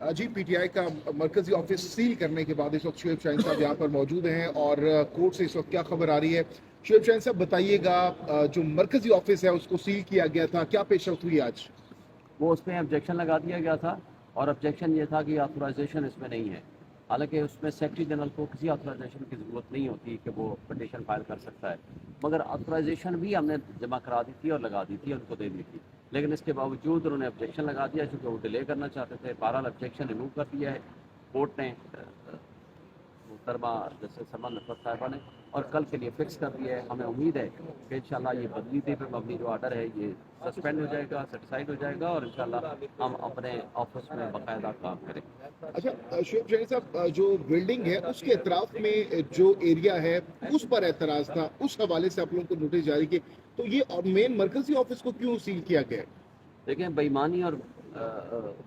जी, PTI का मरकजी office seal करने के बाद इस वक्त शुएब शाहीन साहब यहाँ पर मौजूद हैं और कोर्ट से इस वक्त क्या खबर आ रही है। शुएब शाहीन साहब बताइएगा, जो मरकजी ऑफिस है उसको सील किया गया था, क्या पेशरफ्त हुई आज? वो उसमें ऑब्जेक्शन लगा दिया गया था और ऑब्जेक्शन ये था कि ऑथराइजेशन इसमें नहीं है। हालांकि उसमें सेक्रेटरी जनरल को किसी ऑथराइजेशन की ज़रूरत नहीं होती कि वो पटिशन फाइल कर सकता है, मगर ऑथराइजेशन भी हमने जमा करा दी थी और लगा दी थी, उनको दे दी थी। लेकिन इसके बावजूद उन्होंने ऑब्जेक्शन लगा दिया क्योंकि वो डिले करना चाहते थे। बहरहाल ऑब्जेक्शन रिमूव कर दिया है कोर्ट ने, मुहतरमा जस्टिस सलमान नफरत साहिबा ने, और कल के लिए फिक्स कर दिया है। हमें उम्मीद है कि इंशाल्लाह ये बदली दे पे मबनी जो आर्डर है ये सस्पेंड हो जाएगा, सेटिसाइड हो जाएगा और इंशाल्लाह हम अपने ऑफिस में बाकायदा काम करेंगे। अच्छा शुएब शाहीन साहब, जो बिल्डिंग है उसके अतराफ में जो एरिया है उस पर एतराज था, उस हवाले से आप लोगों को नोटिस जारी किए, तो ये मेन मरकजी ऑफिस को क्यों सील किया गया? देखें, बेईमानी और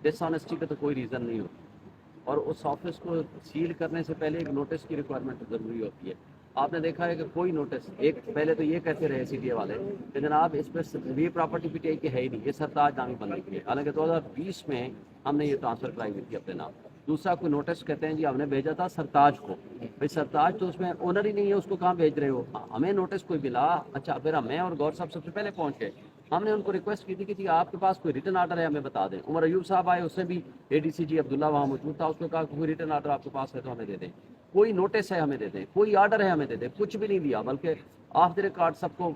डिसऑनेस्टी का तो कोई रीज़न नहीं होता और उस ऑफिस को सील करने से पहले एक नोटिस की रिक्वायरमेंट ज़रूरी होती है। आपने देखा है कि कोई नोटिस, एक पहले तो ये कहते रहे सीडीए वाले कि जनाब इस पर ये प्रॉपर्टी पीटीआई की है ही नहीं, ये सरताज नामी बनने की है। हालांकि 2020 में हमने ये ट्रांसफ़र कराई हुई थी अपने नाम। दूसरा कोई नोटिस कहते हैं जी हमने भेजा था सरताज को, भाई सरताज तो उसमें ओनर ही नहीं है, उसको कहाँ भेज रहे हो? हमें नोटिस कोई मिला, अच्छा फिर मैं और गौर साहब सबसे पहले पहुँच गए। हमने उनको रिक्वेस्ट की थी कि जी आपके पास कोई रिटर्न आर्डर है हमें बता दें। उमर अयूब साहब आए, उससे भी एडीसीजी अब्दुल्ला वहाँ मौजूद था, उसने कहा कोई रिटर्न आर्डर आपके पास है तो हमें दे दें, कोई नोटिस है हमें दे दें, कोई आर्डर है हमें दे दें। कुछ भी नहीं दिया, बल्कि ऑफ द रिकॉर्ड सबको,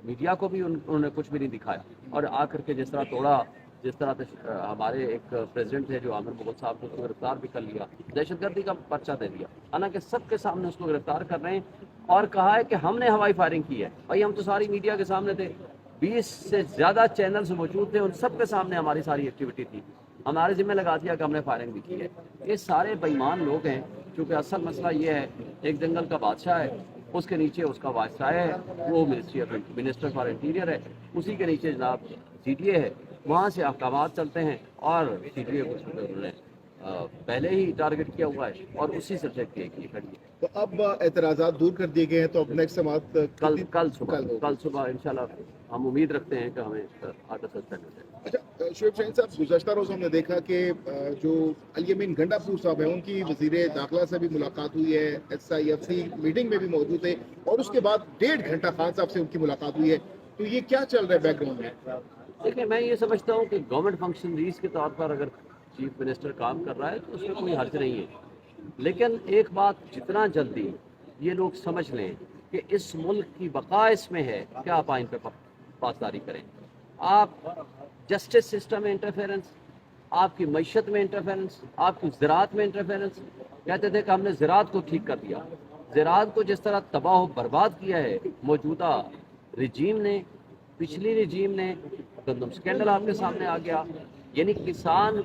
मीडिया को भी उन्होंने कुछ भी नहीं दिखाया। और आकर के जिस तरह तोड़ा, जिस तरह से हमारे एक प्रेसिडेंट थे जो आमिर मुगल साहब को गिरफ्तार भी कर लिया, दहशतगर्दी का पर्चा दे दिया, हालांकि सबके सामने उसको गिरफ्तार कर रहे हैं और कहा है कि हमने हवाई फायरिंग की है। भाई हम तो सारी मीडिया के सामने थे, 20 से ज़्यादा चैनल्स मौजूद थे, उन सब के सामने हमारी सारी एक्टिविटी थी, हमारे जिम्मे लगा दिया कि हमने फायरिंग भी की है। ये सारे बेईमान लोग हैं, क्योंकि असल मसला ये है, एक जंगल का बादशाह है, उसके नीचे उसका वायसराय है, वो मिनिस्टर फॉर इंटीरियर है, उसी के नीचे जनाब सीडीए है, वहाँ से अहकामात चलते हैं और सीडीए को उन्होंने पहले ही टारगेट किया हुआ है और उसी सब्जेक्ट की खड़ी है। तो अब एतराज़ात दूर कर दिए गए हैं, तो अब नेक्स्ट समाअत कल सुबह इंशाल्लाह हम उम्मीद रखते हैं कि हमें आर्डर सस्पेंड हो जाए। अच्छा शुएब शाहीन साहब, गुज़श्ता रोज़ हमने देखा कि जो अली अमीन गंडापुर साहब हैं उनकी वज़ीर दाखिला से भी मुलाकात हुई है, SIFC मीटिंग में भी मौजूद थे और उसके बाद 1.5 घंटा खान साहब से उनकी मुलाकात हुई है, तो ये क्या चल रहा है बैकग्राउंड में? देखिए, मैं ये समझता हूँ कि गवर्नमेंट फंक्शनरीज के तौर पर अगर चीफ मिनिस्टर काम कर रहा है तो उसमें कोई हर्ज नहीं है, लेकिन एक बात जितना जल्दी ये लोग समझ लें कि इस मुल्क की बका इसमें है, क्या आप आइन पर पासदारी करें। आप जस्टिस सिस्टम में इंटरफेरेंस, आपकी मईशत में इंटरफेरेंस, आपकी ज़राअत में इंटरफेरेंस। कहते थे कि हमने ज़राअत को ठीक कर दिया, ज़राअत को जिस तरह तबाह बर्बाद किया है मौजूदा रजीम ने, पिछली रजीम ने, गंदम स्कैंडल आपके सामने आ गया, यानी किसान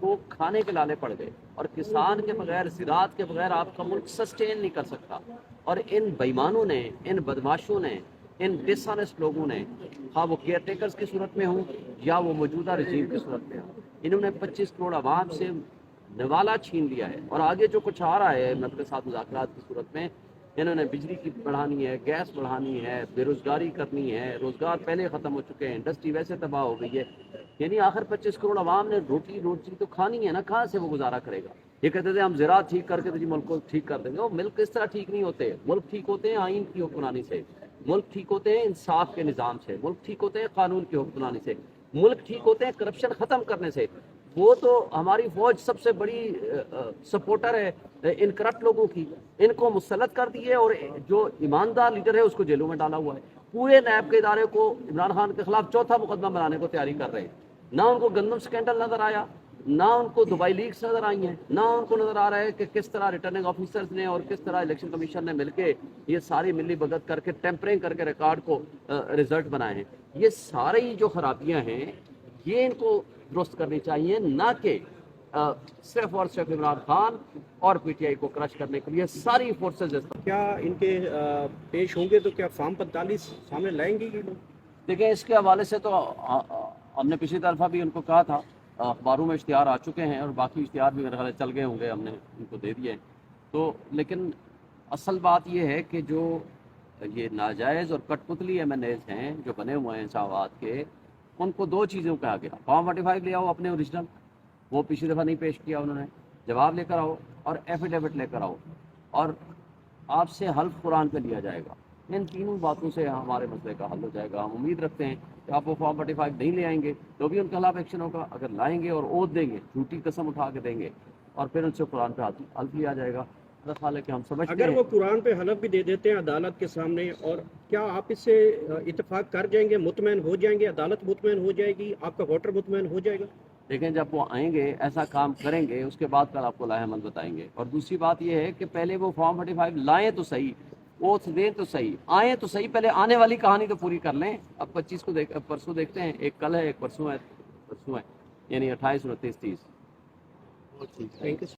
को खाने के लाले पड़ गए और किसान के बगैर, ज़राअत के बगैर आपका मुल्क सस्टेन नहीं कर सकता। और इन बेईमानों ने, इन बदमाशों ने, इन डिसऑनेस्ट लोगों ने, हाँ वो केयर टेकर्स की सूरत में हो या वो मौजूदा रजीम की सूरत में हो, इन्होंने 25 करोड़ आवाम से निवाला छीन लिया है। और आगे जो कुछ आ रहा है अपने साथ मुज़ाकरात की सूरत में, इन्होंने बिजली की बढ़ानी है, गैस बढ़ानी है, बेरोज़गारी करनी है, रोज़गार पहले ख़त्म हो चुके हैं, इंडस्ट्री वैसे तबाह हो गई है, यानी आखिर 25 करोड़ आवाम ने रोटी तो खानी है ना, कहाँ से वो गुजारा करेगा। ये कहते थे हम ज़राअत ठीक करके तो जी मुल्क को ठीक कर देंगे। वो मुल्क इस तरह ठीक नहीं होते, मुल्क ठीक होते हैं आइन की हुक्मरानी से, मुल्क ठीक होते हैं इंसाफ के निज़ाम से, मुल्क ठीक होते हैं कानून की हुक्मरानी से, मुल्क ठीक होते हैं करप्शन ख़त्म करने से। वो तो हमारी फौज सबसे बड़ी सपोर्टर है इन करप्ट लोगों की, इनको मुसल्लत कर दिए और जो ईमानदार लीडर है उसको जेलों में डाला हुआ है। पूरे नैब के इदारे को इमरान खान के खिलाफ चौथा मुकदमा बनाने को तैयारी कर रहे हैं। ना उनको गंदम स्कैंडल नजर आया, ना उनको दुबई लीक्स नजर आई हैं, ना उनको नजर आ रहा है कि किस तरह रिटर्निंग ऑफिसर्स ने और किस तरह इलेक्शन कमीशन ने मिलके ये सारी मिली भगत करके टेम्परिंग करके रिकॉर्ड को रिजल्ट बनाए हैं। ये सारी जो खराबियां हैं ये इनको दुरुस्त करनी चाहिए, ना कि सिर्फ और सिर्फ इमरान खान और पीटीआई को क्रश करने के लिए सारी फोर्सेज। क्या इनके पेश होंगे तो क्या फॉर्म 45 सामने लाएंगे ये लोग? देखिए, इसके हवाले से तो हमने पिछली तरफा भी उनको कहा था, अखबारों में इश्तिहार आ चुके हैं और बाकी इश्तिहार भी मेरे ख्याल चल गए होंगे, हमने उनको दे दिए। तो लेकिन असल बात ये है कि जो ये नाजायज़ और कठपुतली MNAs हैं जो बने हुए हैं इंसावात के, उनको दो चीज़ों कहा गया, फॉर्म 45 ले आओ अपने ओरिजिनल, وہ पिछली दफ़ा नहीं पेश किया उन्होंने। जवाब लेकर आओ और एफिडेविट लेकर आओ और आपसे हल्फ कुरान पे लिया जाएगा। इन तीनों बातों से हमारे मसले का हल हो जाएगा। हम उम्मीद रखते हैं कि आप वो फॉर्म 45 नहीं ले आएंगे तो भी उनके खिलाफ एक्शन होगा। अगर लाएंगे और ओथ देंगे, झूठी कसम उठा के देंगे और फिर उनसे कुरान पे हल्फ लिया जाएगा। मेरा ख्याल है कि हम समझते अगर हैं। वो कुरान पे हलफ भी दे देते हैं अदालत के सामने, और क्या आप इससे इत्तेफाक कर जाएंगे, मुतमैन हो जाएंगे, अदालत मुतमैन हो जाएगी, आपका वोटर मुतमैन हो जाएगा? देखें, जब वो आएंगे ऐसा काम करेंगे उसके बाद कल आपको लाहेमंद बताएंगे। और दूसरी बात ये है कि पहले वो फॉर्म 45 लाएं तो सही, ओथ दें तो सही, आएँ तो सही, पहले आने वाली कहानी तो पूरी कर लें। अब 25 को परसों देखते हैं, एक कल है एक परसों है, यानी 28, 29, 30। Thank you.